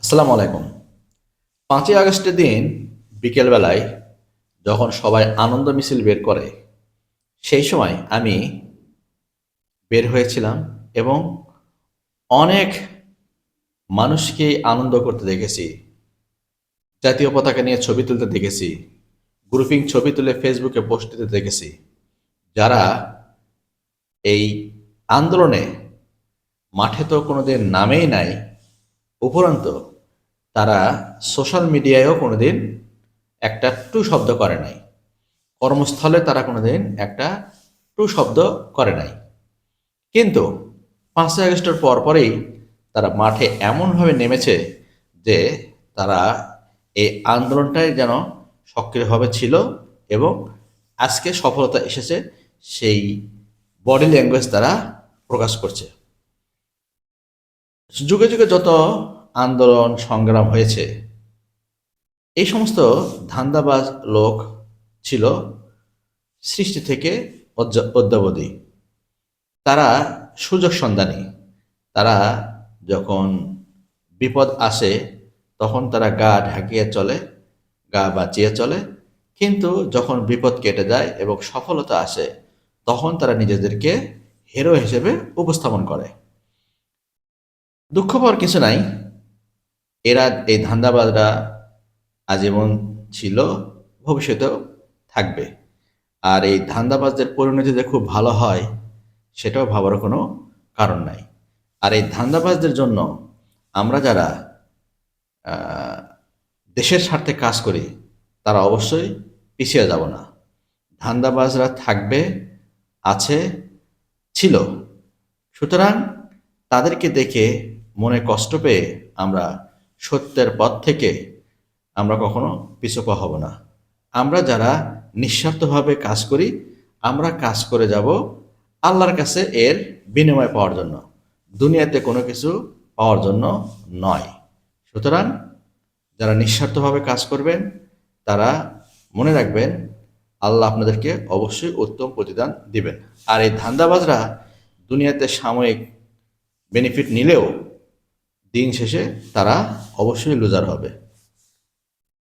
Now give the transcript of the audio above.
আসসালামু আলাইকুম। 5ই আগস্টের দিন বিকেলবেলায় যখন সবাই আনন্দ মিছিল বের করে, সেই সময় আমি বের হয়েছিলাম এবং অনেক মানুষকে আনন্দ করতে দেখেছি। জাতীয় পতাকা নিয়ে ছবি তুলতে দেখেছি, গ্রুপিং ছবি তুলে ফেসবুকে পোস্ট দিতে দেখেছি। যারা এই আন্দোলনে মাঠে তো কোনোদিন নামেই নাই, উপরন্তু তারা সোশ্যাল মিডিয়ায়ও কোনোদিন একটা টু শব্দ করে নাই। কর্মস্থলে তারা কোনোদিন একটা টু শব্দ করে নাই। কিন্তু 5ই আগস্টের পরপরই তারা মাঠে এমনভাবে নেমেছে যে তারা এই আন্দোলনটাই যেন সক্রিয়ভাবে ছিল এবং আজকে সফলতা এসেছে সেই বডি ল্যাঙ্গুয়েজ তারা প্রকাশ করছে। যুগে যুগে যত আন্দোলন সংগ্রাম হয়েছে, এই সমস্ত ধান্দাবাজ লোক ছিল সৃষ্টি থেকে অদ্যাবধি। তারা সুযোগ সন্ধানী। তারা যখন বিপদ আসে তখন তারা গা ঢাকিয়ে চলে, গা বাঁচিয়ে চলে। কিন্তু যখন বিপদ কেটে যায় এবং সফলতা আসে তখন তারা নিজেদেরকে হিরো হিসেবে উপস্থাপন করে। দুঃখ পাওয়ার কিছু নাই। এরা এই ধান্দাবাজরা আজীবন ছিল, ভবিষ্যতেও থাকবে। আর এই ধান্দাবাজদের পরিণতি যে খুব ভালো হয় সেটাও ভাবার কোনো কারণ নাই। আর এই ধান্দাবাজদের জন্য আমরা যারা আহ, দেশের স্বার্থে কাজ করি তারা অবশ্যই পিছিয়ে যাব না। ধান্দাবাজরা থাকবে, আছে, ছিল। সুতরাং তাদেরকে দেখে মনে কষ্ট পেয়ে আমরা সত্যের পথ থেকে আমরা কখনো পিছপা হব না। আমরা যারা নিঃস্বার্থভাবে কাজ করি, আমরা কাজ করে যাব আল্লাহর কাছে এর বিনিময় পাওয়ার জন্য, দুনিয়াতে কোনো কিছু পাওয়ার জন্য নয়। সুতরাং যারা নিঃস্বার্থভাবে কাজ করবেন তারা মনে রাখবেন আল্লাহ আপনাদেরকে অবশ্যই উত্তম প্রতিদান দিবেন। আর এই ধান্দাবাজরা দুনিয়াতে সাময়িক বেনিফিট নিলেও দিন শেষে তারা অবশ্যই লুজার হবে।